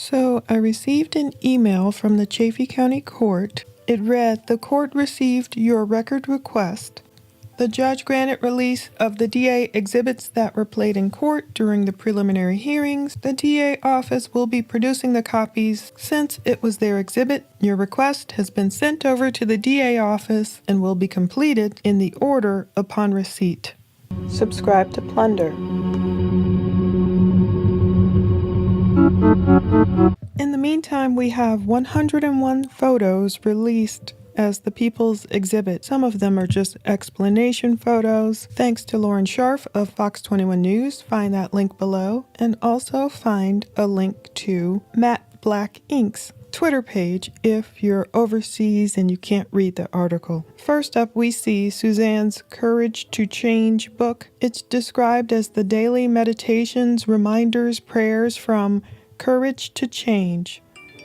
So I received an email from the Chaffee County Court. It read, "The court received your record request. The judge granted release of the DA exhibits that were played in court during the preliminary hearings. The DA office will be producing the copies since it was their exhibit. Your request has been sent over to the DA office and will be completed in the order upon receipt." Subscribe to Plunder. In the meantime, we have 101 photos released as the People's Exhibit. Some of them are just explanation photos. Thanks to Lauren Scharf of Fox 21 News. Find that link below. And also find a link to Matte Black Ink's Twitter page if you're overseas and you can't read the article. First up, we see Suzanne's Courage to Change book. It's described as the daily meditations, reminders, prayers from Courage to Change.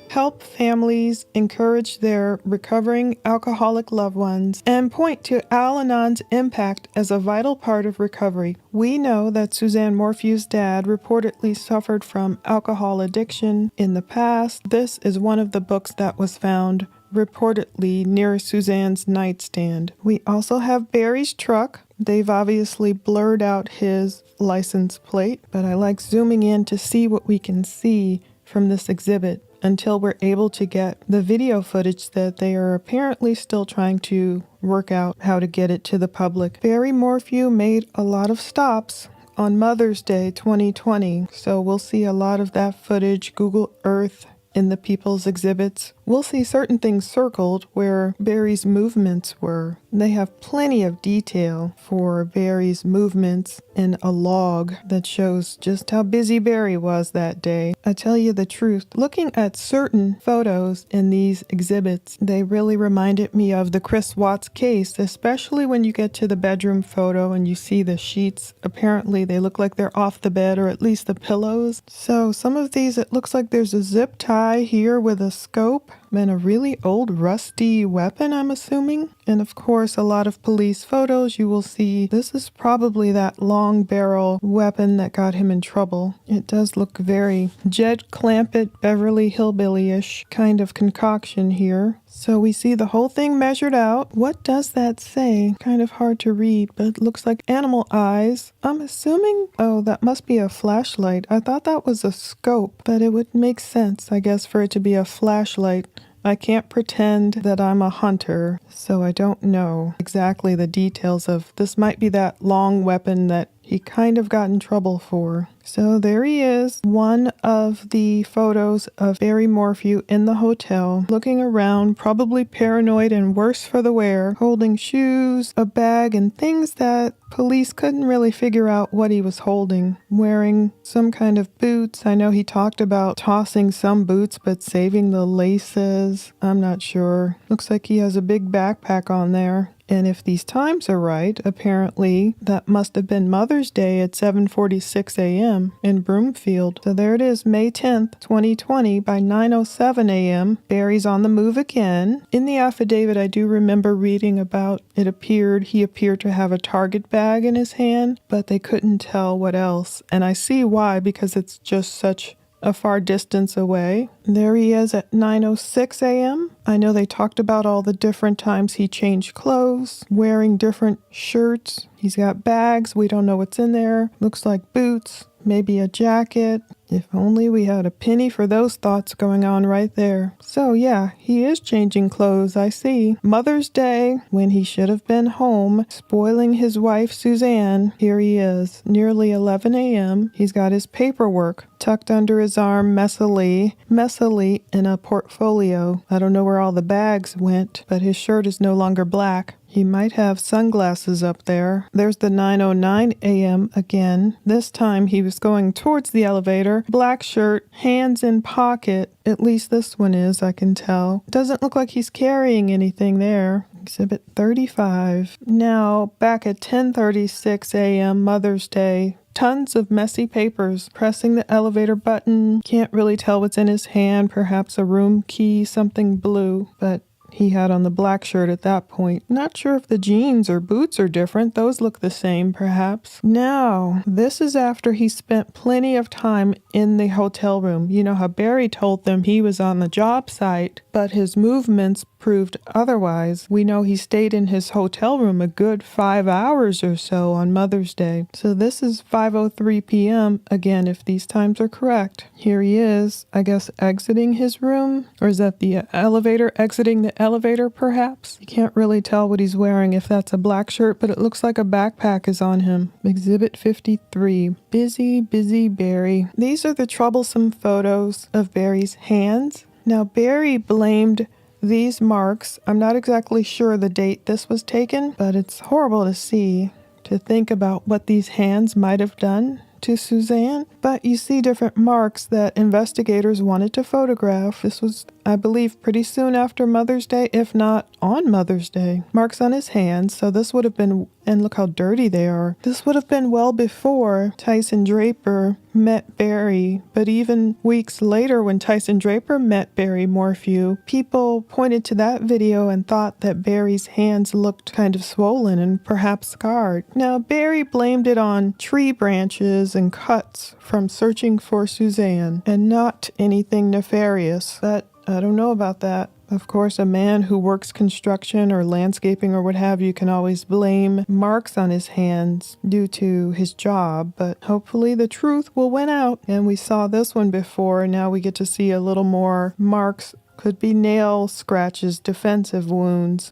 Help families encourage their recovering alcoholic loved ones and point to Al-Anon's impact as a vital part of recovery. We know that Suzanne Morphew's dad reportedly suffered from alcohol addiction in the past. This is one of the books that was found reportedly near Suzanne's nightstand. We also have Barry's truck. They've obviously blurred out his license plate, but I like zooming in to see what we can see from this exhibit until we're able to get the video footage that they are apparently still trying to work out how to get it to the public. Barry Morphew made a lot of stops on Mother's Day 2020, so we'll see a lot of that footage, Google Earth, in the People's Exhibits. We'll see certain things circled where Barry's movements were. They have plenty of detail for Barry's movements in a log that shows just how busy Barry was that day. I tell you the truth, looking at certain photos in these exhibits, they really reminded me of the Chris Watts case, especially when you get to the bedroom photo and you see the sheets. Apparently they look like they're off the bed, or at least the pillows. So some of these, it looks like there's a zip tie here with a scope and a really old rusty weapon, I'm assuming. And of course, a lot of police photos you will see. This is probably that long barrel weapon that got him in trouble. It does look very Jed Clampett, Beverly Hillbilly-ish kind of concoction here. So we see the whole thing measured out. What does that say? Kind of hard to read, but it looks like animal eyes. I'm assuming, oh, that must be a flashlight. I thought that was a scope, but it would make sense, I guess, for it to be a flashlight. I can't pretend that I'm a hunter, so I don't know exactly the details of this. Might be that long weapon that he kind of got in trouble for. So there he is, one of the photos of Barry Morphew in the hotel, looking around, probably paranoid and worse for the wear, holding shoes, a bag, and things that police couldn't really figure out what he was holding. Wearing some kind of boots. I know he talked about tossing some boots but saving the laces. I'm not sure. Looks like he has a big backpack on there. And if these times are right, apparently that must have been Mother's Day at 7:46 a.m. in Broomfield. So there it is, May 10th, 2020 by 9:07 a.m. Barry's on the move again. In the affidavit, I do remember reading about he appeared to have a Target bag in his hand, but they couldn't tell what else. And I see why, because it's just such a far distance away. There he is at 9:06 a.m. I know they talked about all the different times he changed clothes, wearing different shirts. He's got bags. We don't know what's in there. Looks like boots, maybe a jacket. If only we had a penny for those thoughts going on right there. So yeah, he is changing clothes, I see. Mother's Day, when he should have been home, spoiling his wife, Suzanne. Here he is, nearly 11 a.m. He's got his paperwork tucked under his arm, messily in a portfolio. I don't know where all the bags went, but his shirt is no longer black. He might have sunglasses up there. There's the 9:09 a.m. again. This time he was going towards the elevator. Black shirt, hands in pocket. At least this one is, I can tell. Doesn't look like he's carrying anything there. Exhibit 35. Now, back at 10:36 a.m., Mother's Day. Tons of messy papers. Pressing the elevator button. Can't really tell what's in his hand. Perhaps a room key, something blue. But he had on the black shirt at that point. Not sure if the jeans or boots are different. Those look the same, perhaps. Now, this is after he spent plenty of time in the hotel room. You know how Barry told them he was on the job site, but his movements proved otherwise. We know he stayed in his hotel room a good 5 hours or so on Mother's Day. So this is 5:03 p.m. Again, if these times are correct. Here he is, I guess, exiting his room. Or is that the elevator? Exiting the elevator, perhaps? You can't really tell what he's wearing if that's a black shirt, but it looks like a backpack is on him. Exhibit 53. Busy, busy Barry. These are the troublesome photos of Barry's hands. Now, Barry blamed these marks. I'm not exactly sure the date this was taken, but it's horrible to see, to think about what these hands might have done to Suzanne. But you see different marks that investigators wanted to photograph. This was, I believe, pretty soon after Mother's Day, if not on Mother's Day. Marks on his hands, so this would have been, and look how dirty they are. This would have been well before Tyson Draper met Barry, but even weeks later when Tyson Draper met Barry Morphew, people pointed to that video and thought that Barry's hands looked kind of swollen and perhaps scarred. Now, Barry blamed it on tree branches and cuts from searching for Suzanne and not anything nefarious, but I don't know about that. Of course, a man who works construction or landscaping or what have you can always blame marks on his hands due to his job, but hopefully the truth will win out. And we saw this one before, and now we get to see a little more marks. Could be nail scratches, defensive wounds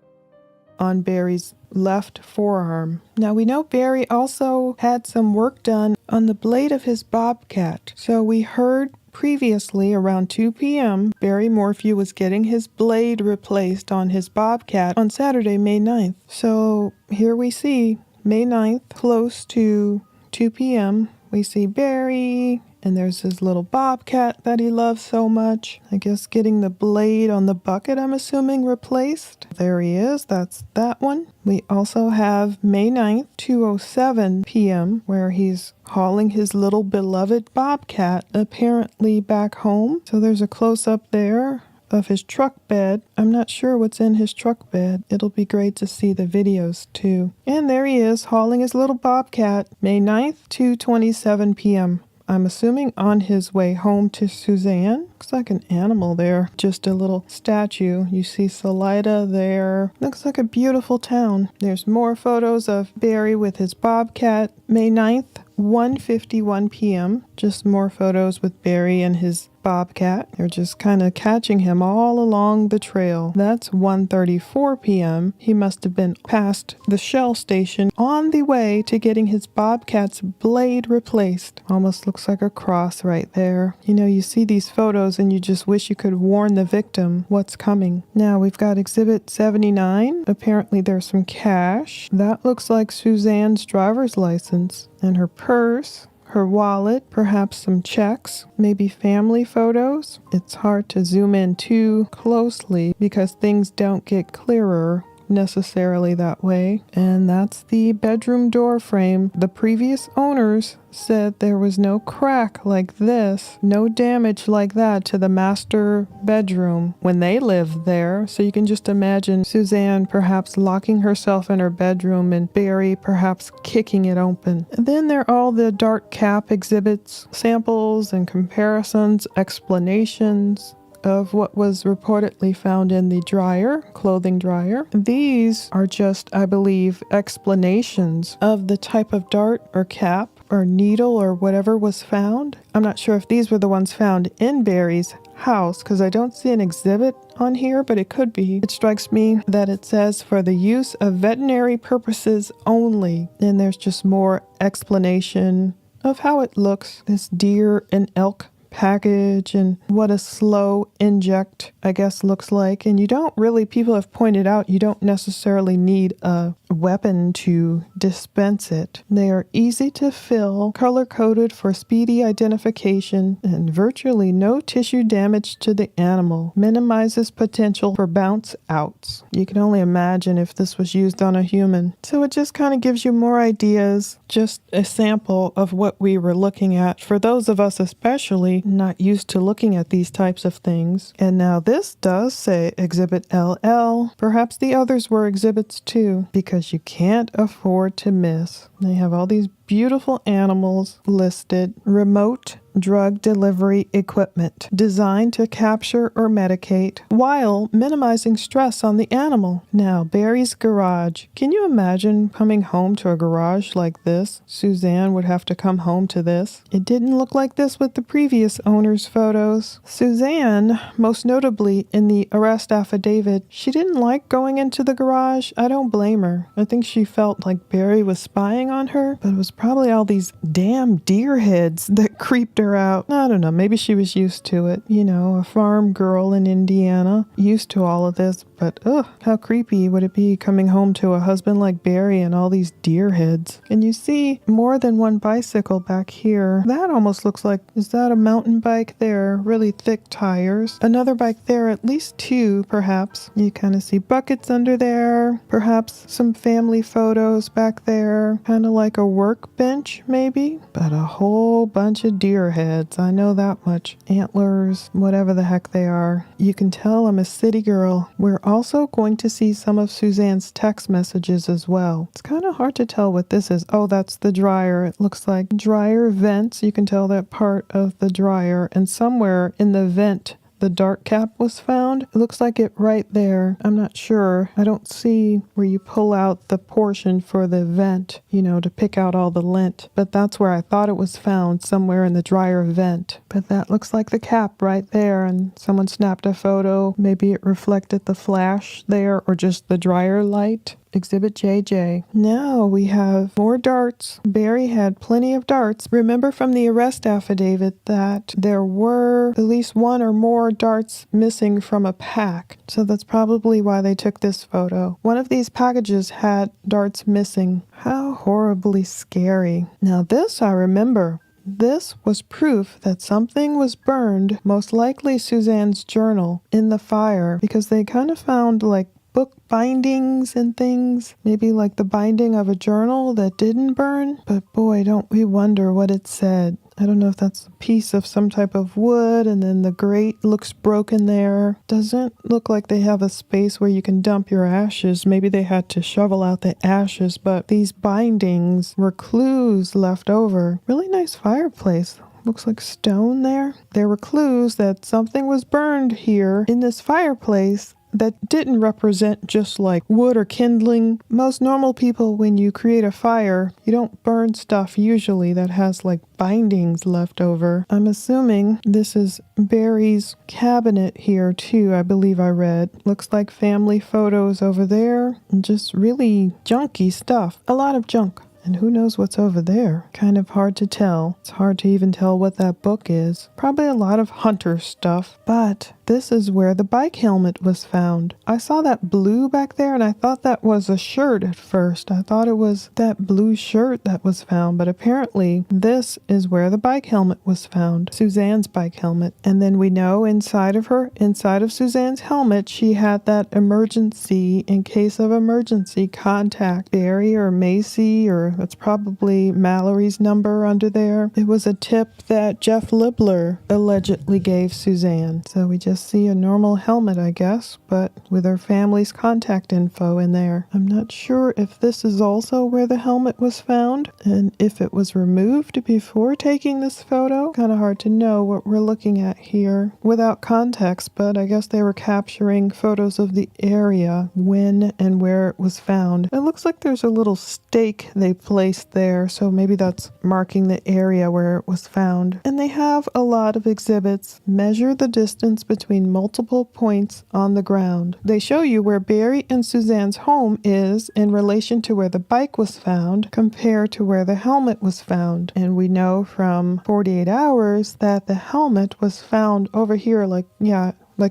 on Barry's left forearm. Now we know Barry also had some work done on the blade of his bobcat. So we heard previously, around 2 p.m., Barry Morphew was getting his blade replaced on his bobcat on Saturday, May 9th. So here we see May 9th, close to 2 p.m., we see Barry, and there's his little bobcat that he loves so much. I guess getting the blade on the bucket, I'm assuming, replaced. There he is. That's that one. We also have May 9th, 2:07 p.m., where he's hauling his little beloved bobcat apparently back home. So there's a close-up there of his truck bed. I'm not sure what's in his truck bed. It'll be great to see the videos too. And there he is hauling his little bobcat, May 9th, 2:27 p.m. I'm assuming on his way home to Suzanne. Looks like an animal there. Just a little statue. You see Salida there. Looks like a beautiful town. There's more photos of Barry with his bobcat. May 9th, 1:51 p.m. Just more photos with Barry and his bobcat. They're just kind of catching him all along the trail. That's 1:34 p.m. He must have been past the Shell station on the way to getting his bobcat's blade replaced. Almost looks like a cross right there. You know, you see these photos and you just wish you could warn the victim what's coming. Now we've got Exhibit 79. Apparently there's some cash. That looks like Suzanne's driver's license and her purse, her wallet, perhaps some checks, maybe family photos. It's hard to zoom in too closely because things don't get clearer necessarily that way. And that's the bedroom door frame. The previous owners said there was no crack like this, no damage like that to the master bedroom when they lived there. So you can just imagine Suzanne perhaps locking herself in her bedroom and Barry perhaps kicking it open. And then there are all the dark cap exhibits, samples and comparisons, explanations of what was reportedly found in the dryer, clothing dryer. These are just, I believe, explanations of the type of dart or cap or needle or whatever was found. I'm not sure if these were the ones found in Barry's house because I don't see an exhibit on here, but it could be. It strikes me that it says for the use of veterinary purposes only. And there's just more explanation of how it looks. This deer and elk package and what a slow inject, I guess, looks like. And you don't really, people have pointed out, you don't necessarily need a weapon to dispense it. They are easy to fill, color-coded for speedy identification, and virtually no tissue damage to the animal. Minimizes potential for bounce outs. You can only imagine if this was used on a human. So it just kind of gives you more ideas, just a sample of what we were looking at. For those of us especially not used to looking at these types of things. And now this does say Exhibit LL. Perhaps the others were exhibits too, because you can't afford to miss. They have all these beautiful animals listed. Remote drug delivery equipment designed to capture or medicate while minimizing stress on the animal. Now, Barry's garage. Can you imagine coming home to a garage like this? Suzanne would have to come home to this. It didn't look like this with the previous owner's photos. Suzanne, most notably in the arrest affidavit, she didn't like going into the garage. I don't blame her. I think she felt like Barry was spying on her, but it was probably all these damn deer heads that creeped her out. I don't know, maybe she was used to it. You know, a farm girl in Indiana, used to all of this, but ugh, how creepy would it be coming home to a husband like Barry and all these deer heads? And you see more than one bicycle back here. That almost looks like, is that a mountain bike there? Really thick tires. Another bike there, at least two perhaps. You kind of see buckets under there, perhaps some family photos back there, kind of like a workbench maybe, but a whole bunch of deer heads. I know that much. Antlers, whatever the heck they are. You can tell I'm a city girl. We're also going to see some of Suzanne's text messages as well. It's kind of hard to tell what this is. Oh, that's the dryer. It looks like dryer vents. You can tell that part of the dryer, and somewhere in the vent the dart cap was found. It looks like it right there. I'm not sure. I don't see where you pull out the portion for the vent, you know, to pick out all the lint. But that's where I thought it was found, somewhere in the dryer vent. But that looks like the cap right there, and someone snapped a photo. Maybe it reflected the flash there, or just the dryer light. Exhibit JJ. Now we have more darts. Barry had plenty of darts. Remember from the arrest affidavit that there were at least one or more darts missing from a pack. So that's probably why they took this photo. One of these packages had darts missing. How horribly scary. Now this I remember. This was proof that something was burned, most likely Suzanne's journal, in the fire, because they kind of found like book bindings and things, maybe like the binding of a journal that didn't burn. But boy, don't we wonder what it said. I don't know if that's a piece of some type of wood, and then the grate looks broken there. Doesn't look like they have a space where you can dump your ashes. Maybe they had to shovel out the ashes, but these bindings were clues left over. Really nice fireplace. Looks like stone there. There were clues that something was burned here in this fireplace that didn't represent just like wood or kindling. Most normal people, when you create a fire, you don't burn stuff usually that has like bindings left over. I'm assuming this is Barry's cabinet here too, I believe I read. Looks like family photos over there, and just really junky stuff. A lot of junk. And who knows what's over there? Kind of hard to tell. It's hard to even tell what that book is. Probably a lot of hunter stuff. But this is where the bike helmet was found. I saw that blue back there, and I thought that was a shirt at first. I thought it was that blue shirt that was found, but apparently this is where the bike helmet was found. Suzanne's bike helmet. And then we know inside of Suzanne's helmet, she had that emergency, in case of emergency, contact Barry or Macy, or that's probably Mallory's number under there. It was a tip that Jeff Libler allegedly gave Suzanne. So we just see a normal helmet, I guess, but with her family's contact info in there. I'm not sure if this is also where the helmet was found, and if it was removed before taking this photo. Kind of hard to know what we're looking at here without context, but I guess they were capturing photos of the area, when and where it was found. It looks like there's a little stake they placed there, so maybe that's marking the area where it was found. And they have a lot of exhibits. Measure the distance between multiple points on the ground. They show you where Barry and Suzanne's home is in relation to where the bike was found compared to where the helmet was found. And we know from 48 Hours that the helmet was found over here, like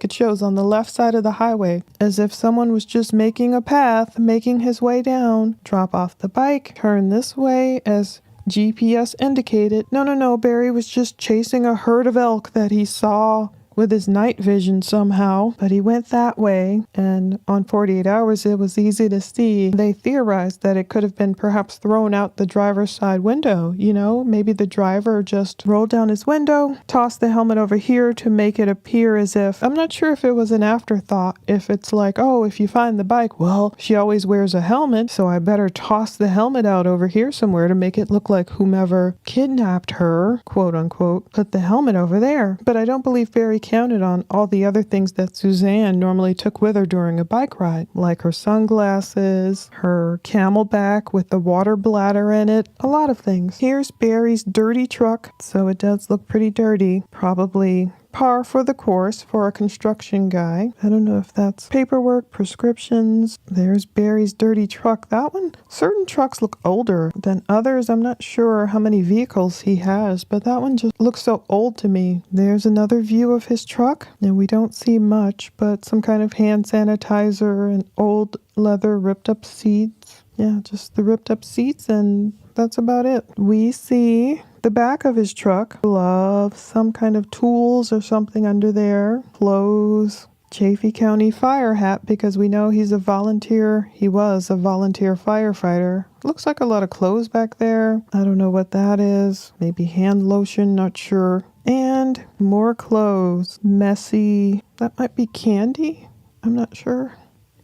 it shows on the left side of the highway, as if someone was just making a path, making his way down, drop off the bike, turn this way as GPS indicated. No, Barry was just chasing a herd of elk that he saw with his night vision somehow, but he went that way, and on 48 Hours it was easy to see. They theorized that it could have been perhaps thrown out the driver's side window. You know, maybe the driver just rolled down his window, tossed the helmet over here to make it appear as if, I'm not sure if it was an afterthought, if it's like, oh, if you find the bike, well, she always wears a helmet, so I better toss the helmet out over here somewhere to make it look like whomever kidnapped her, quote unquote, put the helmet over there. But I don't believe Barry counted on all the other things that Suzanne normally took with her during a bike ride, like her sunglasses, her camelback with the water bladder in it, a lot of things. Here's Barry's dirty truck, so it does look pretty dirty, probably par for the course for a construction guy. I don't know if that's paperwork, prescriptions. There's Barry's dirty truck. That one, certain trucks look older than others. I'm not sure how many vehicles he has, but that one just looks so old to me. There's another view of his truck, and we don't see much, but some kind of hand sanitizer and old leather ripped up seats. Yeah, just the ripped up seats, and that's about it. We see the back of his truck, gloves, some kind of tools or something under there, clothes, Chaffee County fire hat, because we know he was a volunteer firefighter. Looks like a lot of clothes back there. I don't know what that is. Maybe hand lotion, not sure. And more clothes. Messy. That might be candy? I'm not sure.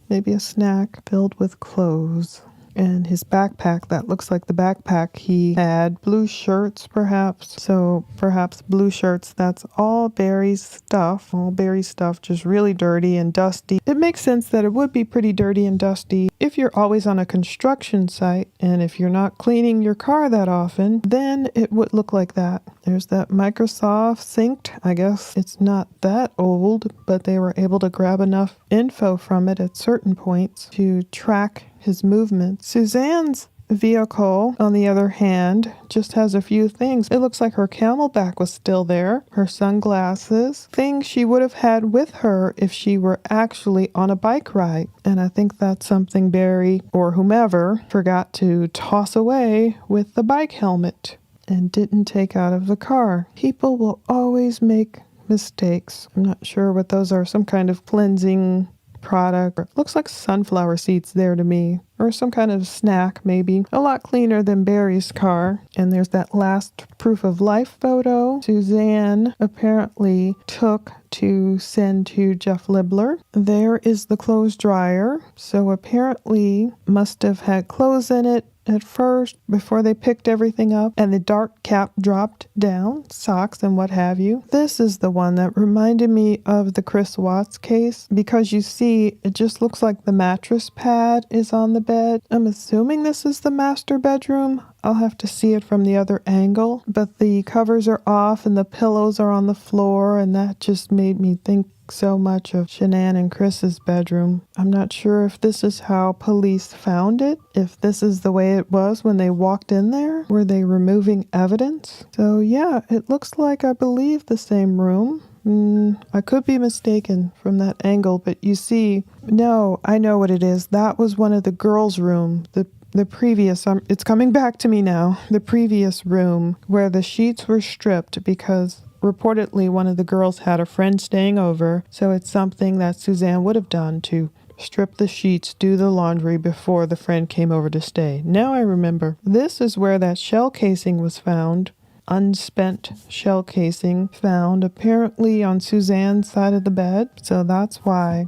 Maybe a snack filled with clothes. And his backpack, that looks like the backpack he had. Blue shirts, perhaps. So perhaps blue shirts, that's all Barry's stuff. All Barry's stuff, just really dirty and dusty. It makes sense that it would be pretty dirty and dusty if you're always on a construction site, and if you're not cleaning your car that often, then it would look like that. There's that Microsoft synced. I guess it's not that old, but they were able to grab enough info from it at certain points to track his movements. Suzanne's vehicle, on the other hand, just has a few things. It looks like her camelback was still there, her sunglasses, things she would have had with her if she were actually on a bike ride. And I think that's something Barry or whomever forgot to toss away with the bike helmet and didn't take out of the car. People will always make mistakes. I'm not sure what those are, some kind of cleansing product. Looks like sunflower seeds there to me, or some kind of snack maybe. A lot cleaner than Barry's car. And there's that last proof of life photo Suzanne apparently took to send to Jeff Libler. There is the clothes dryer, so apparently must have had clothes in it at first before they picked everything up, and the dark cap dropped down, socks and what have you. This is the one that reminded me of the Chris Watts case, because you see it just looks like the mattress pad is on the bed. I'm assuming this is the master bedroom. I'll have to see it from the other angle, but the covers are off and the pillows are on the floor, and that just made me think so much of Shanann and Chris's bedroom. I'm not sure if this is how police found it, if this is the way it was when they walked in there. Were they removing evidence? So yeah, it looks like, I believe, the same room. I could be mistaken from that angle, but you see, no, I know what it is. That was one of the girls' room, the previous, it's coming back to me now, the previous room where the sheets were stripped because reportedly one of the girls had a friend staying over, so it's something that Suzanne would have done to strip the sheets, do the laundry before the friend came over to stay. Now I remember. This is where that shell casing was found. Unspent shell casing found apparently on Suzanne's side of the bed, so that's why.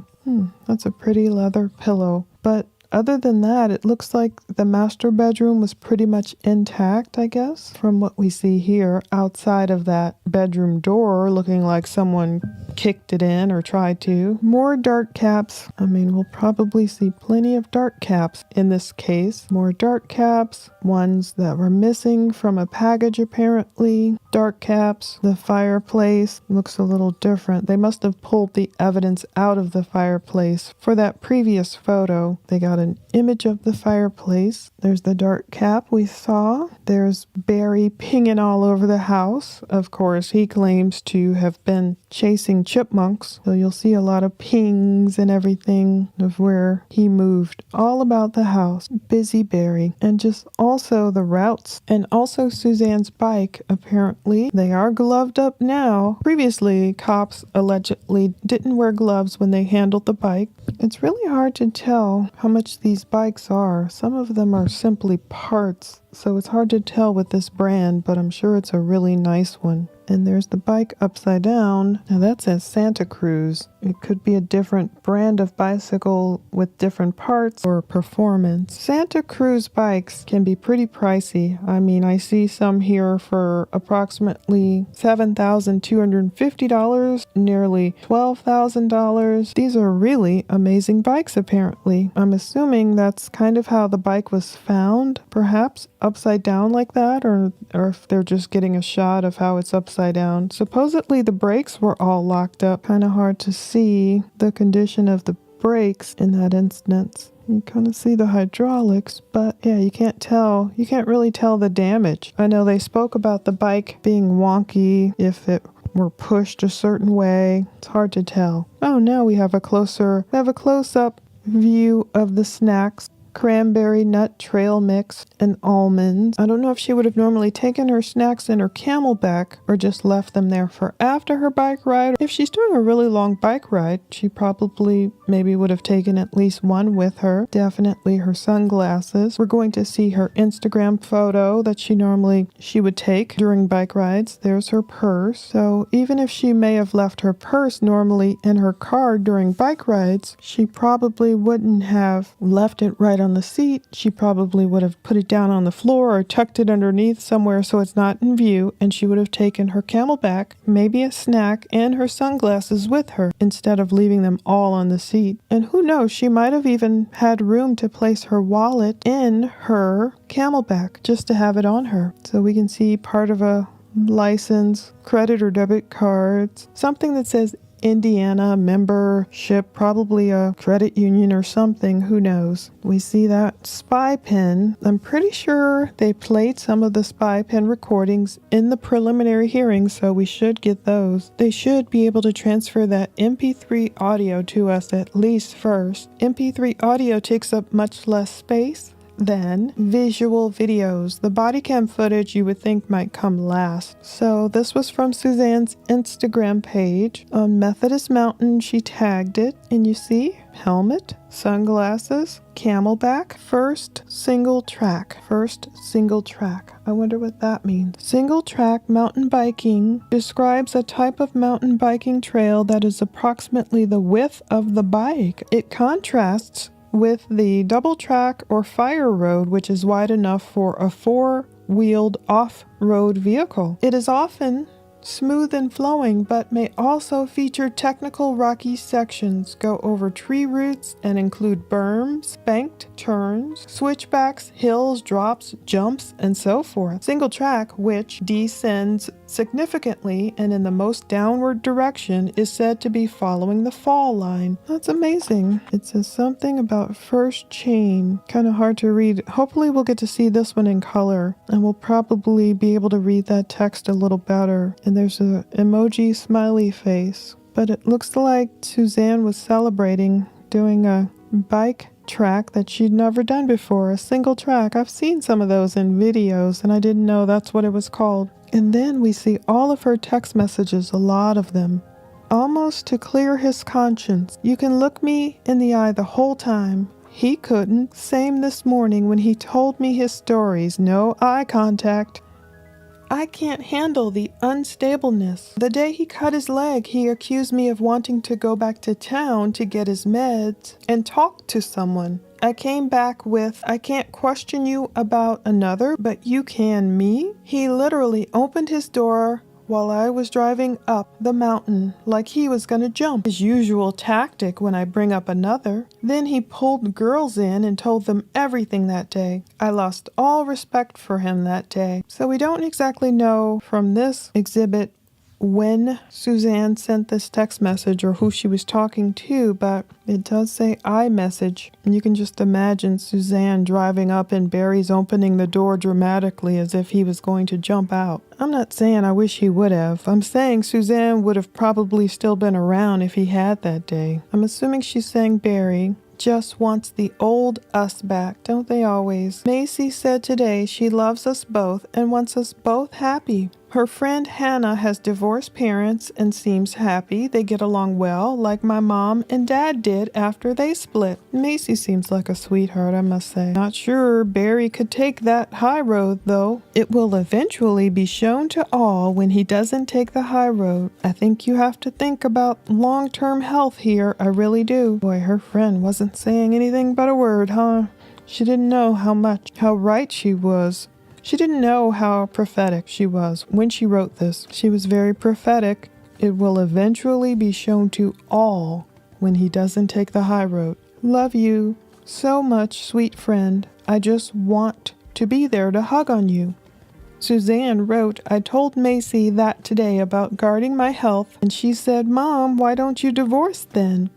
That's a pretty leather pillow. But other than that, it looks like the master bedroom was pretty much intact, I guess, from what we see here, outside of that bedroom door, looking like someone kicked it in or tried to. More dart caps. I mean, we'll probably see plenty of dart caps in this case. More dart caps, ones that were missing from a package apparently. Dart caps. The fireplace looks a little different. They must have pulled the evidence out of the fireplace. For that previous photo, they got an image of the fireplace. There's the dart cap we saw. There's Barry pinging all over the house. Of course, he claims to have been chasing chipmunks. So you'll see a lot of pings and everything of where he moved. All about the house. Busy Barry. And just also the routes. And also Suzanne's bike, apparently. They are gloved up now. Previously, cops allegedly didn't wear gloves when they handled the bike. It's really hard to tell how much these bikes are. Some of them are simply parts, so it's hard to tell with this brand, but I'm sure it's a really nice one. And there's the bike upside down. Now that says Santa Cruz. It could be a different brand of bicycle with different parts or performance. Santa Cruz bikes can be pretty pricey. I mean, I see some here for approximately $7,250, nearly $12,000. These are really amazing bikes, apparently. I'm assuming that's kind of how the bike was found, perhaps upside down like that, or if they're just getting a shot of how it's upside down. Supposedly the brakes were all locked up. Kind of hard to see the condition of the brakes in that instance. You kind of see the hydraulics, but yeah, you can't really tell the damage. I know they spoke about the bike being wonky if it were pushed a certain way. It's hard to tell. Oh, now we have a close-up view of the snacks. Cranberry nut trail mix and almonds. I don't know if she would have normally taken her snacks in her Camelback or just left them there for after her bike ride. If she's doing a really long bike ride, she probably maybe would have taken at least one with her. Definitely her sunglasses. We're going to see her Instagram photo that she would take during bike rides. There's her purse. So even if she may have left her purse normally in her car during bike rides, she probably wouldn't have left it right on the seat. She probably would have put it down on the floor or tucked it underneath somewhere so it's not in view, and she would have taken her Camelback, maybe a snack, and her sunglasses with her instead of leaving them all on the seat. And who knows, she might have even had room to place her wallet in her Camelback just to have it on her. So we can see part of a license, credit or debit cards, something that says Indiana membership, probably a credit union or something, who knows. We see that spy pen. I'm pretty sure they played some of the spy pen recordings in the preliminary hearing, so we should get those. They should be able to transfer that MP3 audio to us at least first. MP3 audio takes up much less space than visual videos. The body cam footage you would think might come last. So this was from Suzanne's Instagram page. On Methodist Mountain, she tagged it, and you see helmet, sunglasses, Camelback, first single track. I wonder what that means. Single track mountain biking describes a type of mountain biking trail that is approximately the width of the bike. It contrasts with the double track or fire road, which is wide enough for a four-wheeled off-road vehicle. It is often smooth and flowing, but may also feature technical rocky sections, go over tree roots, and include berms, banked turns, switchbacks, hills, drops, jumps, and so forth. Single track, which descends significantly and in the most downward direction, is said to be following the fall line. That's amazing. It says something about first chain. Kind of hard to read. Hopefully we'll get to see this one in color, and we'll probably be able to read that text a little better. And there's an emoji smiley face. But it looks like Suzanne was celebrating doing a bike track that she'd never done before, a single track. I've seen some of those in videos, and I didn't know that's what it was called. And then we see all of her text messages, a lot of them. Almost to clear his conscience. You can look me in the eye the whole time. He couldn't. Same this morning when he told me his stories. No eye contact. I can't handle the unstableness. The day he cut his leg, he accused me of wanting to go back to town to get his meds and talk to someone. I came back with, I can't question you about another, but you can me? He literally opened his door while I was driving up the mountain like he was gonna jump. His usual tactic when I bring up another. Then he pulled girls in and told them everything that day. I lost all respect for him that day. So we don't exactly know from this exhibit when Suzanne sent this text message or who she was talking to, but it does say iMessage. And you can just imagine Suzanne driving up and Barry's opening the door dramatically as if he was going to jump out. I'm not saying I wish he would have. I'm saying Suzanne would have probably still been around if he had that day. I'm assuming she's saying Barry just wants the old us back, don't they always? Macy said today she loves us both and wants us both happy. Her friend Hannah has divorced parents and seems happy. They get along well, like my mom and dad did after they split. Macy seems like a sweetheart, I must say. Not sure Barry could take that high road, though. It will eventually be shown to all when he doesn't take the high road. I think you have to think about long-term health here. I really do. Boy, her friend wasn't saying anything but a word, huh? She didn't know how right she was. She didn't know how prophetic she was when she wrote this. She was very prophetic. It will eventually be shown to all when he doesn't take the high road. Love you so much, sweet friend. I just want to be there to hug on you. Suzanne wrote, I told Macy that today about guarding my health, and she said, Mom, why don't you divorce then?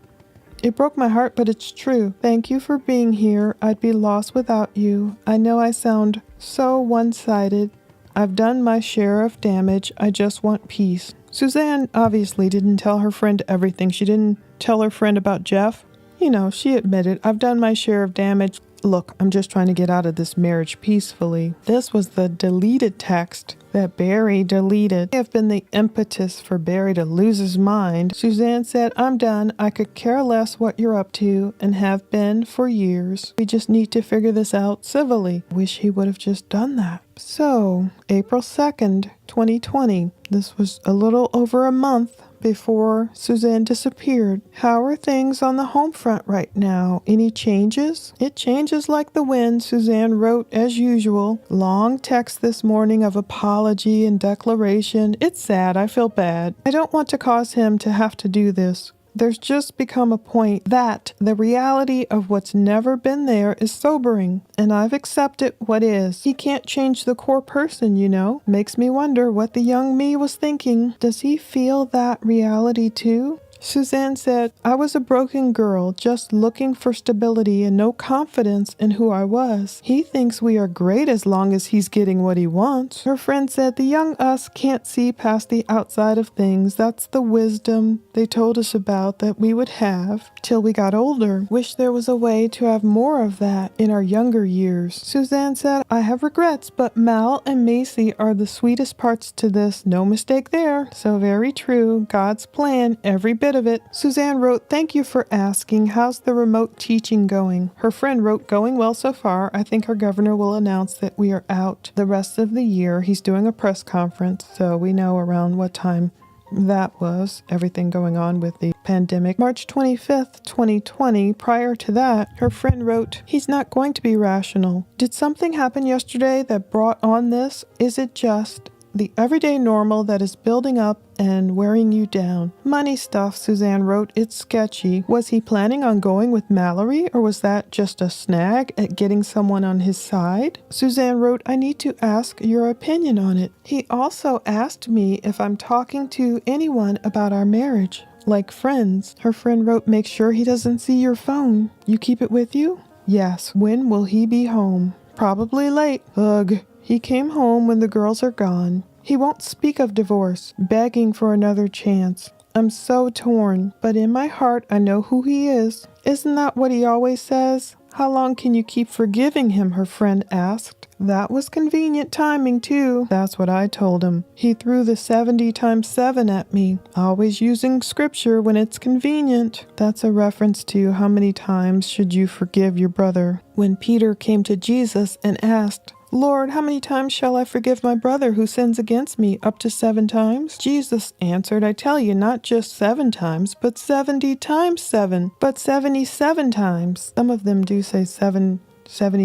It broke my heart, but it's true. Thank you for being here. I'd be lost without you. I know I sound so one-sided. I've done my share of damage. I just want peace. Suzanne obviously didn't tell her friend everything. She didn't tell her friend about Jeff. You know, she admitted, I've done my share of damage. Look, I'm just trying to get out of this marriage peacefully. This was the deleted text that Barry deleted. It may have been the impetus for Barry to lose his mind. Suzanne said, I'm done. I could care less what you're up to and have been for years. We just need to figure this out civilly. Wish he would have just done that. So, April 2nd, 2020. This was a little over a month before Suzanne disappeared. How are things on the home front right now? Any changes? It changes like the wind, Suzanne wrote as usual. Long text this morning of apology and declaration. It's sad. I feel bad. I don't want to cause him to have to do this. There's just become a point that the reality of what's never been there is sobering, and I've accepted what is. He can't change the core person, you know. Makes me wonder what the young me was thinking. Does he feel that reality too? Suzanne said, I was a broken girl, just looking for stability and no confidence in who I was. He thinks we are great as long as he's getting what he wants. Her friend said, the young us can't see past the outside of things. That's the wisdom they told us about that we would have till we got older. Wish there was a way to have more of that in our younger years. Suzanne said, I have regrets, but Mal and Macy are the sweetest parts to this. No mistake there. So very true. God's plan, every bit of it. Suzanne wrote, thank you for asking. How's the remote teaching going? Her friend wrote, going well so far. I think our governor will announce that we are out the rest of the year. He's doing a press conference, so we know around what time that was. Everything going on with the pandemic. March 25th, 2020. Prior to that, her friend wrote, he's not going to be rational. Did something happen yesterday that brought on this? Is it just the everyday normal that is building up and wearing you down? Money stuff, Suzanne wrote. It's sketchy. Was he planning on going with Mallory, or was that just a snag at getting someone on his side? Suzanne wrote, I need to ask your opinion on it. He also asked me if I'm talking to anyone about our marriage, like friends. Her friend wrote, make sure he doesn't see your phone. You keep it with you? Yes. When will he be home? Probably late. Ugh. He came home when the girls are gone. He won't speak of divorce, begging for another chance. I'm so torn, but in my heart I know who he is. Isn't that what he always says? How long can you keep forgiving him? Her friend asked. That was convenient timing too. That's what I told him. He threw the 70 times 7 at me, always using scripture when it's convenient. That's a reference to how many times should you forgive your brother. When Peter came to Jesus and asked, Lord, how many times shall I forgive my brother who sins against me? Up to 7 times? Jesus answered, I tell you, not just 7 times, but 70 times 7, but 77 times. Some of them do say 70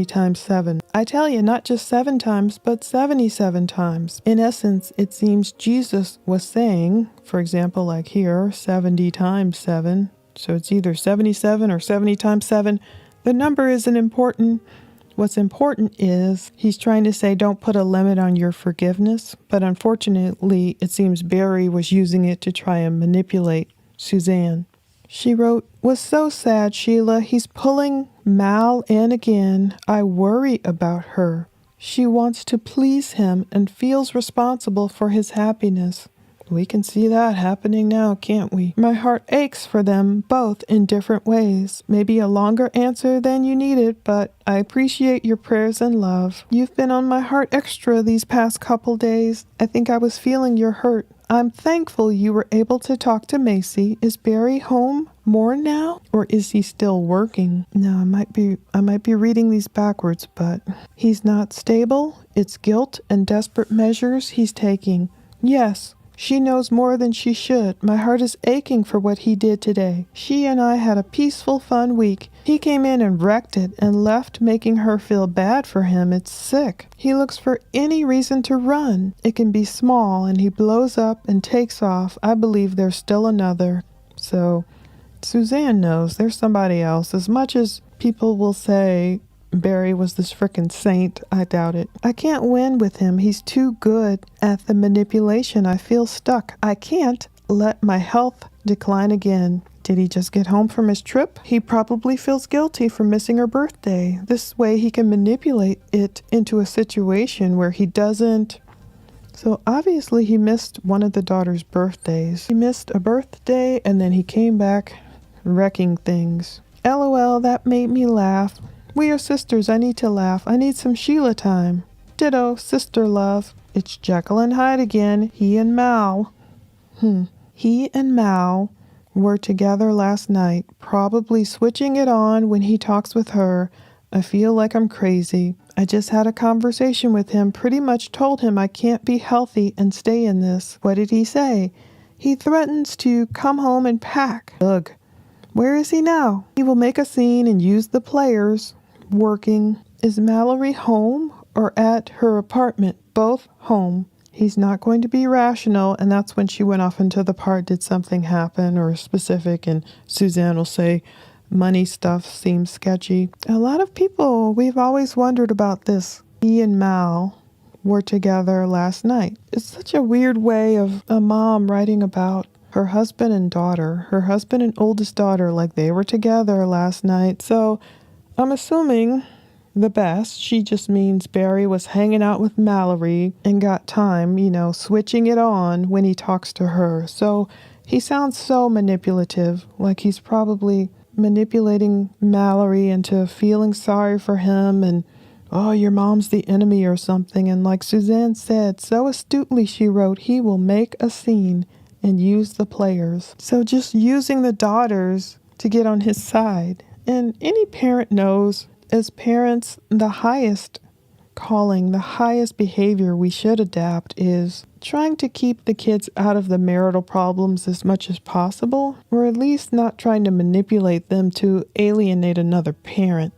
times 7. I tell you, not just 7 times, but 77 times. In essence, it seems Jesus was saying, for example, like here, 70 times 7. So it's either 77 or 70 times 7. The number isn't important. What's important is he's trying to say don't put a limit on your forgiveness, but unfortunately, it seems Barry was using it to try and manipulate Suzanne. She wrote, "Was so sad, Sheila. He's pulling Mal in again. I worry about her. She wants to please him and feels responsible for his happiness." We can see that happening now, can't we? "My heart aches for them both in different ways." Maybe a longer answer than you needed, but I appreciate your prayers and love. "You've been on my heart extra these past couple days. I think I was feeling your hurt. I'm thankful you were able to talk to Macy. Is Barry home more now, or is he still working?" No, I might be reading these backwards, but he's not stable. It's guilt and desperate measures he's taking. Yes. She knows more than she should. My heart is aching for what he did today. She and I had a peaceful, fun week. He came in and wrecked it and left, making her feel bad for him. It's sick. He looks for any reason to run. It can be small, and he blows up and takes off. I believe there's still another. So Suzanne knows there's somebody else. As much as people will say Barry was this frickin' saint, I doubt it. I can't win with him. He's too good at the manipulation. I feel stuck. I can't let my health decline again. Did he just get home from his trip? He probably feels guilty for missing her birthday. This way he can manipulate it into a situation where he doesn't. So obviously he missed one of the daughter's birthdays. He missed a birthday and then he came back wrecking things. LOL, that made me laugh. We are sisters. I need to laugh. I need some Sheila time. Ditto, sister love. It's Jekyll and Hyde again. He and Mal were together last night, probably switching it on when he talks with her. I feel like I'm crazy. I just had a conversation with him, pretty much told him I can't be healthy and stay in this. What did he say? He threatens to come home and pack. Ugh. Where is he now? He will make a scene and use the players. Working. Is Mallory home or at her apartment? Both home. He's not going to be rational, and that's when she went off into the part, did something happen or specific, and Suzanne will say, money stuff seems sketchy. A lot of people, we've always wondered about this. He and Mal were together last night. It's such a weird way of a mom writing about her husband and daughter, her husband and oldest daughter, like they were together last night. So I'm assuming the best. She just means Barry was hanging out with Mallory and got time, switching it on when he talks to her. So he sounds so manipulative, like he's probably manipulating Mallory into feeling sorry for him and, oh, your mom's the enemy or something. And like Suzanne said, so astutely she wrote, he will make a scene and use the players. So just using the daughters to get on his side. And any parent knows, as parents, the highest calling, the highest behavior we should adapt is trying to keep the kids out of the marital problems as much as possible, or at least not trying to manipulate them to alienate another parent.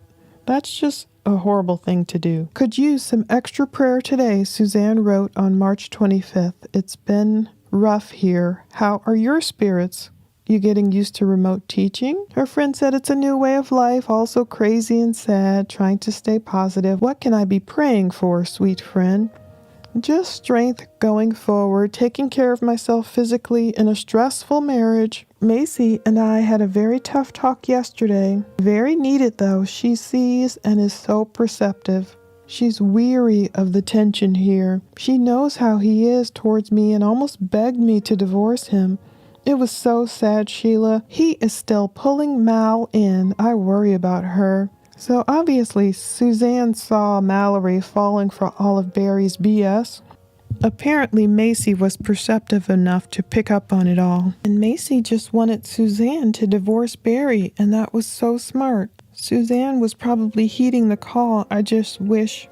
That's just a horrible thing to do. Could use some extra prayer today, Suzanne wrote on March 25th. It's been rough here. How are your spirits? You getting used to remote teaching? Her friend said it's a new way of life, also crazy and sad, trying to stay positive. What can I be praying for, sweet friend? Just strength going forward, taking care of myself physically in a stressful marriage. Macy and I had a very tough talk yesterday. Very needed though. She sees and is so perceptive. She's weary of the tension here. She knows how he is towards me and almost begged me to divorce him. It was so sad, Sheila. He is still pulling Mal in. I worry about her. So obviously, Suzanne saw Mallory falling for all of Barry's BS. Apparently, Macy was perceptive enough to pick up on it all. And Macy just wanted Suzanne to divorce Barry, and that was so smart. Suzanne was probably heeding the call. I just wish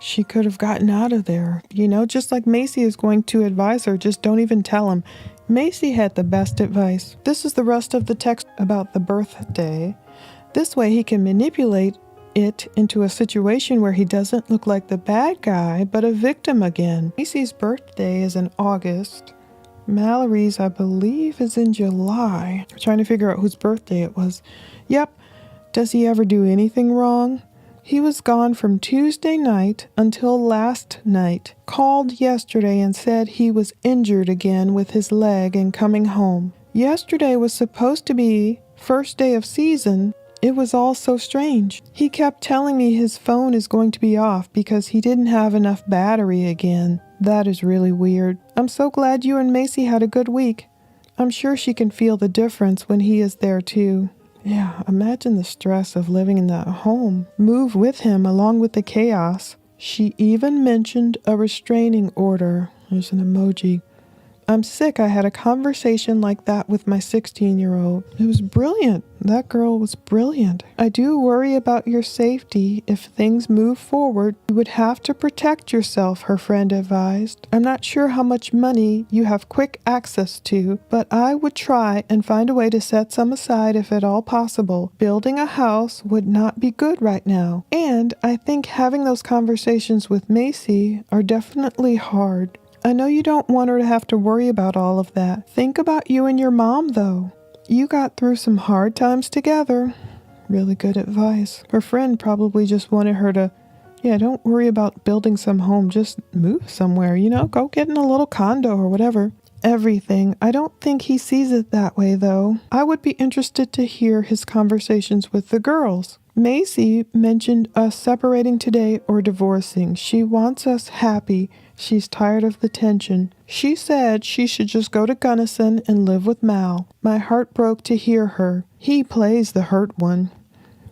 she could have gotten out of there. Just like Macy is going to advise her, just don't even tell him. Macy had the best advice. This is the rest of the text about the birthday. This way he can manipulate it into a situation where he doesn't look like the bad guy, but a victim again. Macy's birthday is in August. Mallory's, I believe, is in July. I'm trying to figure out whose birthday it was. Yep. Does he ever do anything wrong? He was gone from Tuesday night until last night. Called yesterday and said he was injured again with his leg and coming home. Yesterday was supposed to be first day of season. It was all so strange. He kept telling me his phone is going to be off because he didn't have enough battery again. That is really weird. I'm so glad you and Macy had a good week. I'm sure she can feel the difference when he is there too. Yeah, imagine the stress of living in that home. Move with him along with the chaos. She even mentioned a restraining order. There's an emoji. I'm sick. I had a conversation like that with my 16-year-old. It was brilliant. That girl was brilliant. I do worry about your safety. If things move forward, you would have to protect yourself, her friend advised. I'm not sure how much money you have quick access to, but I would try and find a way to set some aside if at all possible. Building a house would not be good right now. And I think having those conversations with Macy are definitely hard. I know you don't want her to have to worry about all of that. Think about you and your mom, though. You got through some hard times together. Really good advice. Her friend probably just wanted her to, don't worry about building some home. Just move somewhere, go get in a little condo or whatever. Everything. I don't think he sees it that way, though. I would be interested to hear his conversations with the girls. Macy mentioned us separating today or divorcing. She wants us happy. She's tired of the tension. She said she should just go to Gunnison and live with Mal. My heart broke to hear her. He plays the hurt one.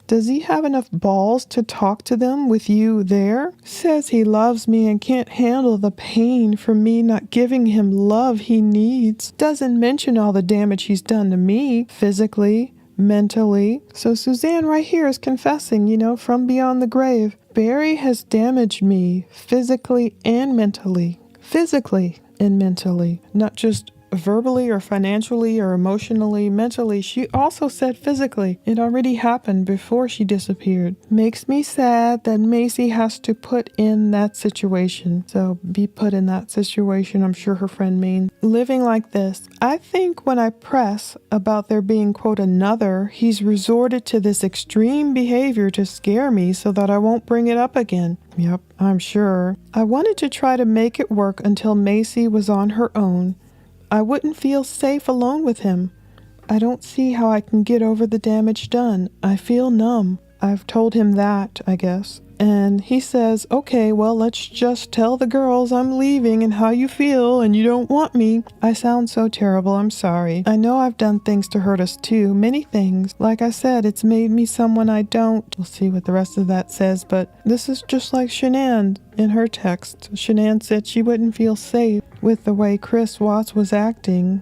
Does he have enough balls to talk to them with you there? Says he loves me and can't handle the pain from me not giving him love he needs. Doesn't mention all the damage he's done to me, physically, mentally. So Suzanne right here is confessing, from beyond the grave. Barry has damaged me physically and mentally. Physically and mentally, not just verbally or financially or emotionally, mentally. She also said physically. It already happened before she disappeared. Makes me sad that Macy has to put in that situation. So be put in that situation, I'm sure her friend means. Living like this. I think when I press about there being, quote, another, he's resorted to this extreme behavior to scare me so that I won't bring it up again. Yep, I'm sure. I wanted to try to make it work until Macy was on her own. I wouldn't feel safe alone with him. I don't see how I can get over the damage done. I feel numb. I've told him that, I guess. And he says, okay, well, let's just tell the girls I'm leaving and how you feel and you don't want me. I sound so terrible. I'm sorry. I know I've done things to hurt us too. Many things. Like I said, it's made me someone I don't. We'll see what the rest of that says, but this is just like Shanann in her text. Shanann said she wouldn't feel safe with the way Chris Watts was acting,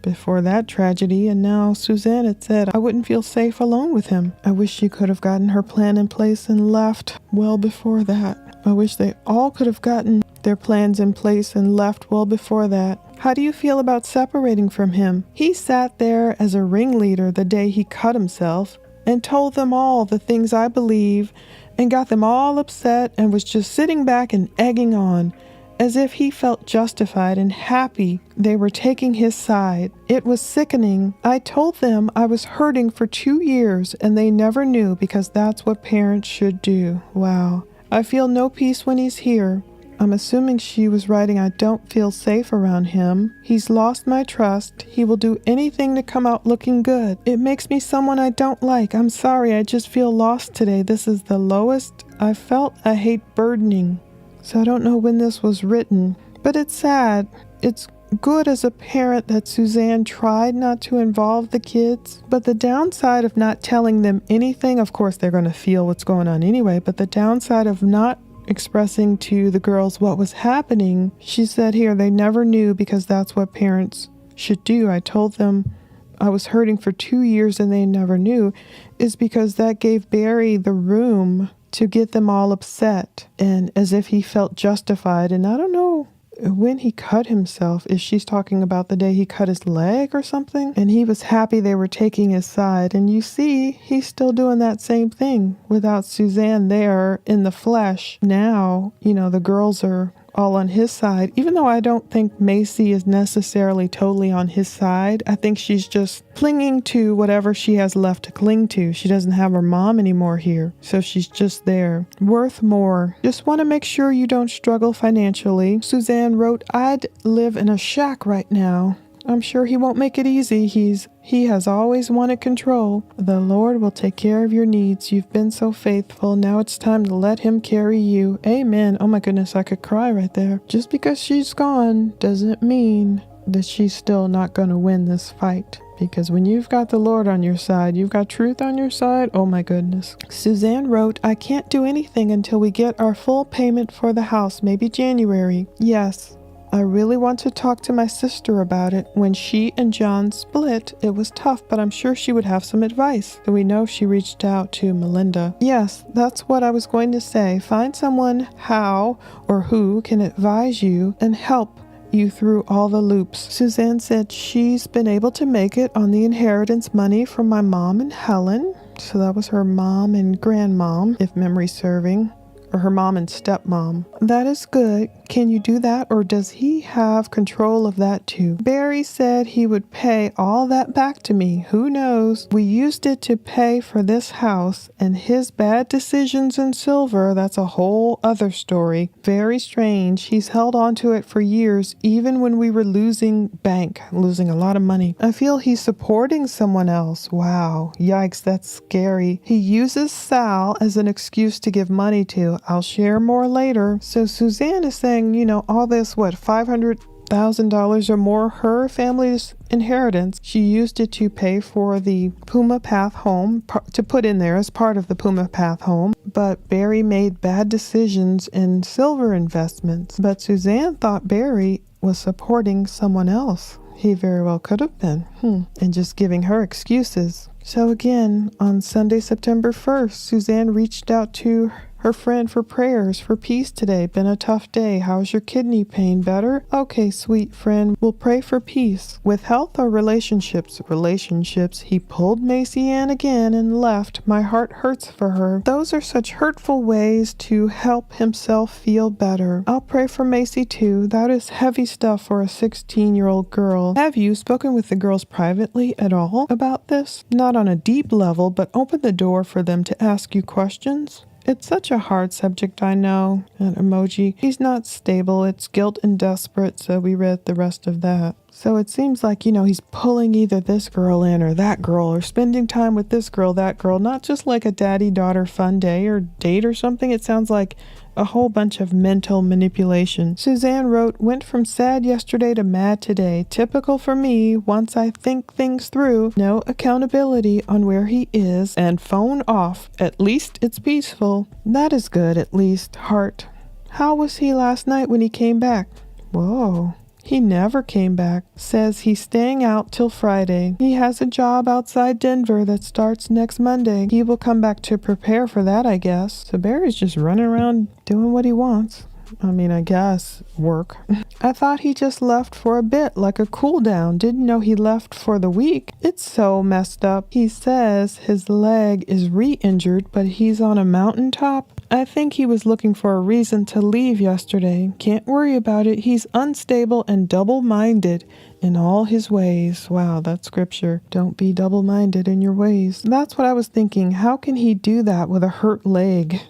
before that tragedy. And now Suzanne had said, I wouldn't feel safe alone with him. I wish she could have gotten her plan in place and left well before that. I wish they all could have gotten their plans in place and left well before that. How do you feel about separating from him? He sat there as a ringleader the day he cut himself and told them all the things I believe and got them all upset and was just sitting back and egging on, as if he felt justified and happy they were taking his side. It was sickening. I told them I was hurting for 2 years and they never knew because that's what parents should do. Wow. I feel no peace when he's here. I'm assuming she was writing I don't feel safe around him. He's lost my trust. He will do anything to come out looking good. It makes me someone I don't like. I'm sorry. I just feel lost today. This is the lowest I've felt. I hate burdening. So I don't know when this was written, but it's sad. It's good as a parent that Suzanne tried not to involve the kids, but the downside of not telling them anything, of course they're going to feel what's going on anyway, but the downside of not expressing to the girls what was happening, she said here they never knew because that's what parents should do. I told them I was hurting for 2 years and they never knew, is because that gave Barry the room to get them all upset and as if he felt justified. And I don't know when he cut himself, if she's talking about the day he cut his leg or something, and he was happy they were taking his side. And you see, he's still doing that same thing without Suzanne there in the flesh. Now, the girls are all on his side, even though I don't think Macy is necessarily totally on his side. I think she's just clinging to whatever she has left to cling to. She doesn't have her mom anymore here, so she's just there. Worth more. Just want to make sure you don't struggle financially. Suzanne wrote, I'd live in a shack right now. I'm sure he won't make it easy. He has always wanted control. The Lord will take care of your needs. You've been so faithful. Now it's time to let him carry you. Amen. Oh my goodness, I could cry right there. Just because she's gone doesn't mean that she's still not going to win this fight. Because when you've got the Lord on your side, you've got truth on your side, oh my goodness. Suzanne wrote, I can't do anything until we get our full payment for the house, maybe January. Yes. I really want to talk to my sister about it. When she and John split, it was tough, but I'm sure she would have some advice. So we know she reached out to Melinda. Yes, that's what I was going to say. Find someone how or who can advise you and help you through all the loops. Suzanne said she's been able to make it on the inheritance money from my mom and Helen. So that was her mom and grandmom, if memory's serving. Or her mom and stepmom. That is good. Can you do that, or does he have control of that too? Barry said he would pay all that back to me. Who knows? We used it to pay for this house, and his bad decisions in silver, that's a whole other story. Very strange. He's held on to it for years, even when we were losing a lot of money. I feel he's supporting someone else. Wow. Yikes, that's scary. He uses Sal as an excuse to give money to. I'll share more later. So Suzanne is saying, all this, $500,000 or more, her family's inheritance. She used it to pay for the Puma Path home, to put in there as part of the Puma Path home. But Barry made bad decisions in silver investments. But Suzanne thought Barry was supporting someone else. He very well could have been. And just giving her excuses. So again, on Sunday, September 1st, Suzanne reached out to her friend for prayers for peace today. Been a tough day. How's your kidney pain? Better? Okay, sweet friend. We'll pray for peace. With health or relationships? Relationships. He pulled Macy in again and left. My heart hurts for her. Those are such hurtful ways to help himself feel better. I'll pray for Macy too. That is heavy stuff for a 16-year-old girl. Have you spoken with the girls privately at all about this? Not on a deep level, but open the door for them to ask you questions. It's such a hard subject, I know. An emoji. He's not stable. It's guilt and desperate, so we read the rest of that. So it seems like, he's pulling either this girl in or that girl, or spending time with this girl, that girl. Not just like a daddy-daughter fun day or date or something. It sounds like a whole bunch of mental manipulation. Suzanne wrote, went from sad yesterday to mad today. Typical for me. Once I think things through, no accountability on where he is, and phone off. At least it's peaceful. That is good, at least. Heart. How was he last night when he came back? Whoa. He never came back. Says he's staying out till Friday. He has a job outside Denver that starts next Monday. He will come back to prepare for that, I guess. So Barry's just running around doing what he wants. I guess work. I thought he just left for a bit, like a cool down. Didn't know he left for the week. It's so messed up. He says his leg is re-injured, but he's on a mountaintop. I think he was looking for a reason to leave yesterday. Can't worry about it. He's unstable and double-minded in all his ways. Wow, that's scripture. Don't be double-minded in your ways. That's what I was thinking. How can he do that with a hurt leg?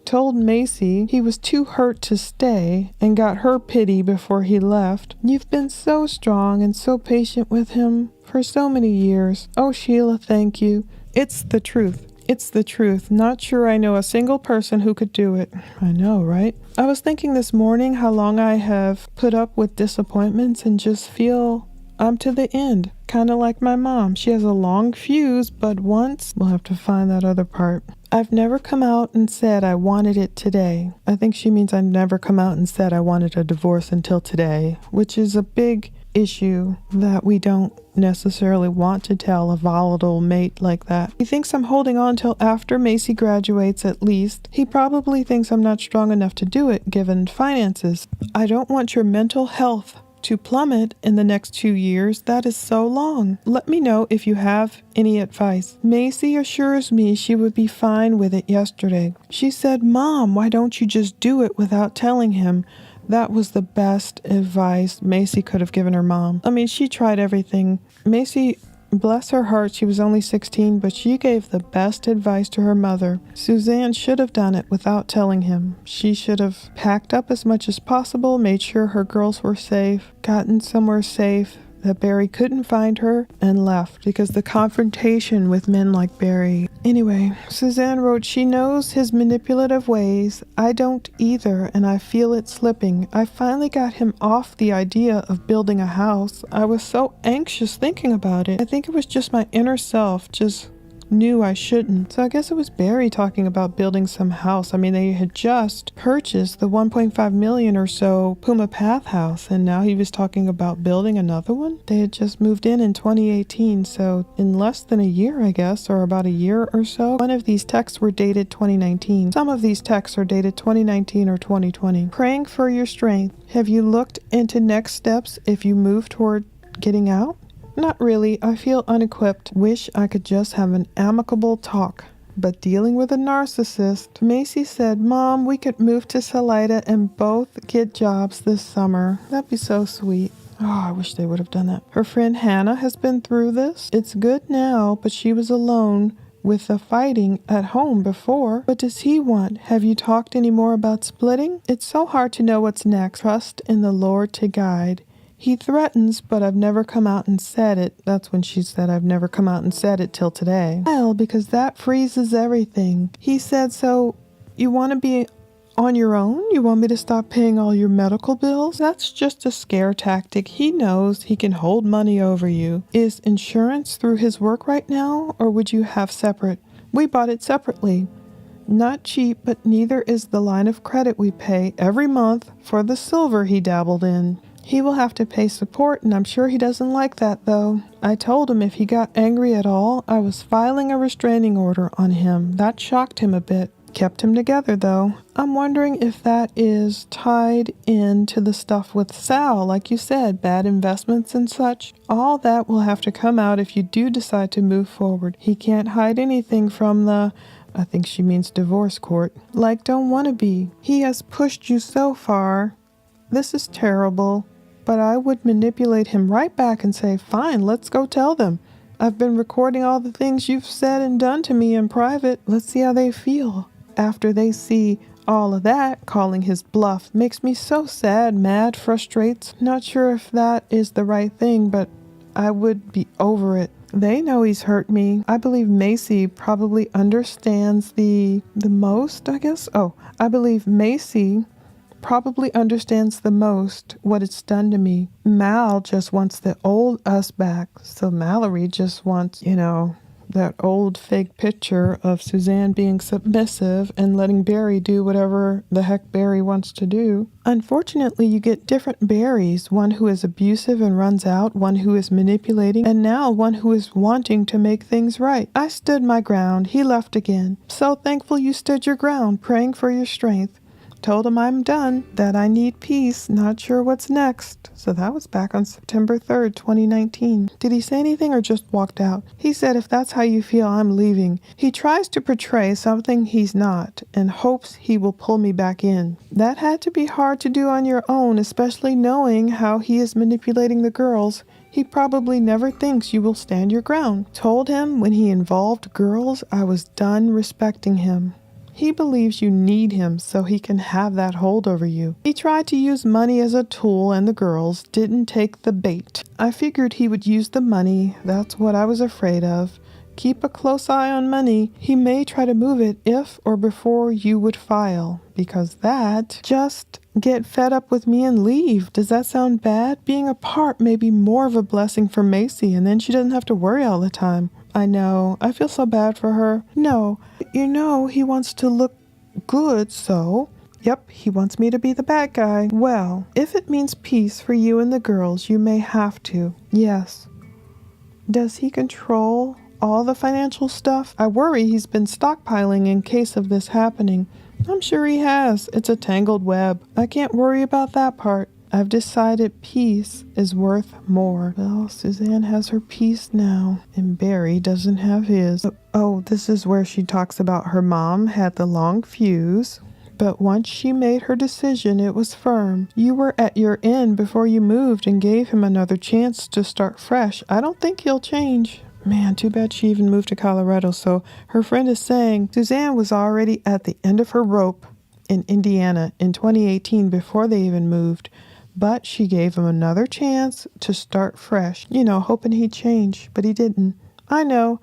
Told Macy he was too hurt to stay and got her pity before he left. You've been so strong and so patient with him for so many years. Oh, Sheila, thank you. It's the truth. It's the truth. Not sure I know a single person who could do it. I know, right? I was thinking this morning how long I have put up with disappointments and just feel I'm to the end. Kind of like my mom. She has a long fuse, but once... We'll have to find that other part. I've never come out and said I wanted it today. I think she means I've never come out and said I wanted a divorce until today, which is a big issue that we don't necessarily want to tell a volatile mate like that. He thinks I'm holding on till after Macy graduates at least. He probably thinks I'm not strong enough to do it given finances. I don't want your mental health to plummet in the next 2 years. That is so long. Let me know if you have any advice. Macy assures me she would be fine with it yesterday. She said, Mom, why don't you just do it without telling him? That was the best advice Macy could have given her mom. I mean, she tried everything. Macy, bless her heart, she was only 16, but she gave the best advice to her mother. Suzanne should have done it without telling him. She should have packed up as much as possible, made sure her girls were safe, gotten somewhere safe, that Barry couldn't find her, and left, because the confrontation with men like Barry. Anyway, Suzanne wrote, she knows his manipulative ways. I don't either, and I feel it slipping. I finally got him off the idea of building a house. I was so anxious thinking about it. I think it was just my inner self just knew I shouldn't. So I guess it was Barry talking about building some house. I mean, they had just purchased the 1.5 million or so Puma Path house, and now he was talking about building another one. They had just moved in 2018, so in less than a year, I guess, or about a year or so. One of these texts were dated 2019. Some of these texts are dated 2019 or 2020. Praying for your strength. Have you looked into next steps if you move toward getting out? Not really. I feel unequipped. Wish I could just have an amicable talk. But dealing with a narcissist, Macy said, Mom, we could move to Salida and both get jobs this summer. That'd be so sweet. Oh, I wish they would have done that. Her friend Hannah has been through this. It's good now, but she was alone with the fighting at home before. What does he want? Have you talked any more about splitting? It's so hard to know what's next. Trust in the Lord to guide. He threatens, but I've never come out and said it. That's when she said, I've never come out and said it till today. Well, because that freezes everything. He said, so you want to be on your own? You want me to stop paying all your medical bills? That's just a scare tactic. He knows he can hold money over you. Is insurance through his work right now, or would you have separate? We bought it separately. Not cheap, but neither is the line of credit we pay every month for the silver he dabbled in. He will have to pay support, and I'm sure he doesn't like that, though. I told him if he got angry at all, I was filing a restraining order on him. That shocked him a bit. Kept him together, though. I'm wondering if that is tied into the stuff with Sal, like you said, bad investments and such. All that will have to come out if you do decide to move forward. He can't hide anything from the, I think she means divorce court, like don't want to be. He has pushed you so far. This is terrible. But I would manipulate him right back and say, fine, let's go tell them. I've been recording all the things you've said and done to me in private. Let's see how they feel. After they see all of that, calling his bluff makes me so sad, mad, frustrates. Not sure if that is the right thing, but I would be over it. They know he's hurt me. I believe Macy probably understands the most, I guess. I believe Macy probably understands the most what it's done to me. Mal just wants the old us back. So Mallory just wants, that old fake picture of Suzanne being submissive and letting Barry do whatever the heck Barry wants to do. Unfortunately, you get different Barrys, one who is abusive and runs out, one who is manipulating, and now one who is wanting to make things right. I stood my ground. He left again. So thankful you stood your ground, praying for your strength. Told him I'm done, that I need peace, not sure what's next. So that was back on September 3rd, 2019. Did he say anything or just walked out? He said, if that's how you feel, I'm leaving. He tries to portray something he's not and hopes he will pull me back in. That had to be hard to do on your own, especially knowing how he is manipulating the girls. He probably never thinks you will stand your ground. Told him when he involved girls, I was done respecting him. He believes you need him so he can have that hold over you. He tried to use money as a tool and the girls didn't take the bait. I figured he would use the money. That's what I was afraid of. Keep a close eye on money. He may try to move it if or before you would file, because that just get fed up with me and leave. Does that sound bad? Being apart may be more of a blessing for Macy, and then she doesn't have to worry all the time. I know. I feel so bad for her. No, he wants to look good, so... Yep, he wants me to be the bad guy. Well, if it means peace for you and the girls, you may have to. Yes. Does he control all the financial stuff? I worry he's been stockpiling in case of this happening. I'm sure he has. It's a tangled web. I can't worry about that part. I've decided peace is worth more. Well, Suzanne has her peace now, and Barry doesn't have his. Oh, this is where she talks about her mom had the long fuse. But once she made her decision, it was firm. You were at your end before you moved and gave him another chance to start fresh. I don't think he'll change. Man, too bad she even moved to Colorado. So her friend is saying Suzanne was already at the end of her rope in Indiana in 2018 before they even moved. But she gave him another chance to start fresh, hoping he'd change. But he didn't. I know.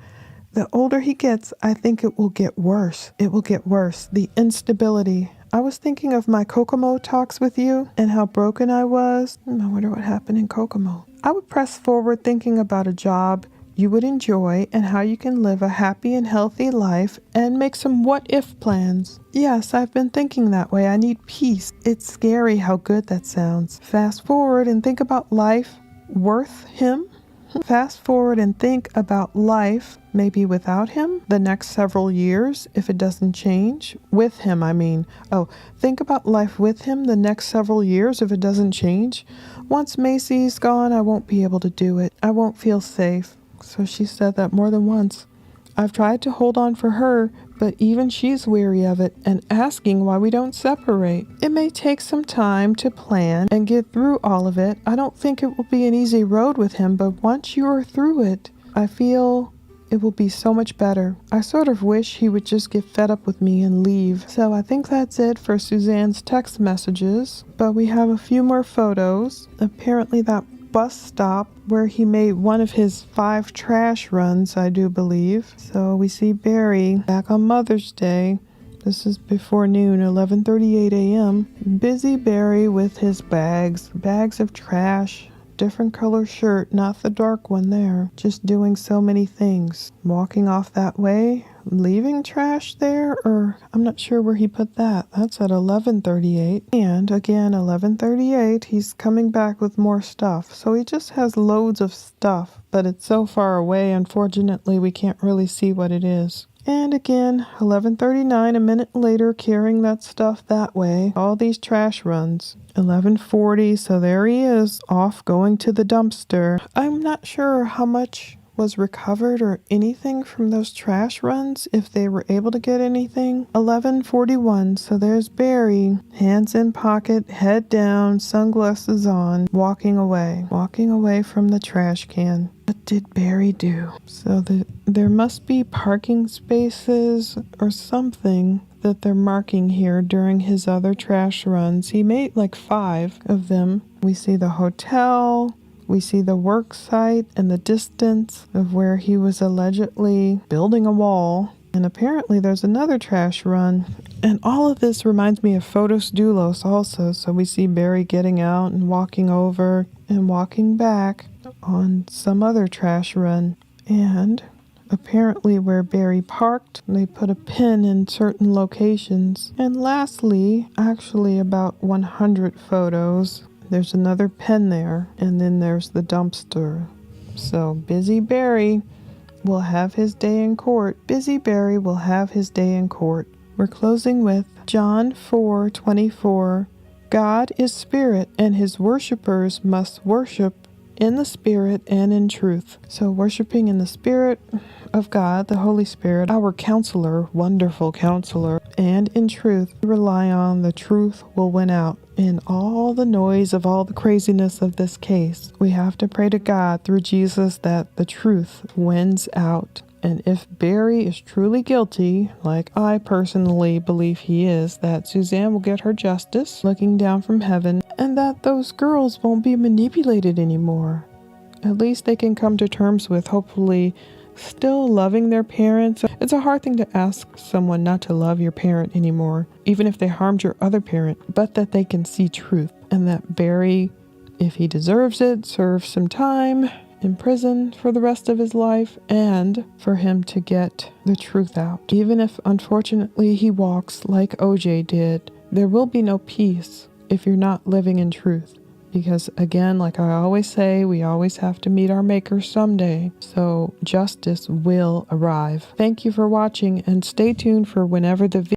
The older he gets, I think it will get worse. It will get worse. The instability. I was thinking of my Kokomo talks with you and how broken I was. I wonder what happened in Kokomo. I would press forward thinking about a job you would enjoy and how you can live a happy and healthy life and make some what-if plans. Yes, I've been thinking that way. I need peace. It's scary how good that sounds. Fast forward and think about life worth him. Fast forward and think about life maybe without him the next several years if it doesn't change. With him, I mean. Think about life with him the next several years if it doesn't change. Once Macy's gone, I won't be able to do it. I won't feel safe. So she said that more than once. I've tried to hold on for her, but even she's weary of it and asking why we don't separate. It may take some time to plan and get through all of it. I don't think it will be an easy road with him, but once you are through it, I feel it will be so much better. I sort of wish he would just get fed up with me and leave. So I think that's it for Suzanne's text messages, but we have a few more photos. Apparently that bus stop where he made one of his 5 trash runs, I do believe. So we see Barry back on Mother's Day. This is before noon, 11:38 a.m. Busy Barry with his bags of trash, different color shirt, not the dark one there. Just doing so many things. Walking off that way, leaving trash there, or I'm not sure where he put that. That's at 11:38. And again, 11:38, he's coming back with more stuff. So he just has loads of stuff, but it's so far away, unfortunately, we can't really see what it is. And again, 11:39, a minute later, carrying that stuff that way. All these trash runs. 11:40, so there he is, off going to the dumpster. I'm not sure how much was recovered or anything from those trash runs, if they were able to get anything. 11:41, so there's Barry, hands in pocket, head down, sunglasses on, walking away from the trash can. What did Barry do? So there must be parking spaces or something that they're marking here during his other trash runs. He made like 5 of them. We see the hotel. We see the work site and the distance of where he was allegedly building a wall. And apparently there's another trash run. And all of this reminds me of Photos Doulos also. So we see Barry getting out and walking over and walking back on some other trash run. And apparently where Barry parked, they put a pin in certain locations. And lastly, actually about 100 photos. There's another pen there, and then there's the dumpster. So Busy Barry will have his day in court. Busy Barry will have his day in court. We're closing with John 4:24. God is spirit, and his worshipers must worship in the spirit and in truth. So worshiping in the spirit of God, the Holy Spirit, our counselor, wonderful counselor, and in truth, rely on the truth will win out. In all the noise of all the craziness of this case, we have to pray to God through Jesus that the truth wins out. And if Barry is truly guilty, like I personally believe he is, that Suzanne will get her justice looking down from heaven, and that those girls won't be manipulated anymore. At least they can come to terms with, hopefully, still loving their parents. It's a hard thing to ask someone not to love your parent anymore, even if they harmed your other parent, but that they can see truth. And that Barry, if he deserves it, serves some time in prison for the rest of his life, and for him to get the truth out. Even if, unfortunately, he walks like OJ did, there will be no peace if you're not living in truth. Because again, like I always say, we always have to meet our maker someday. So justice will arrive. Thank you for watching, and stay tuned for whenever the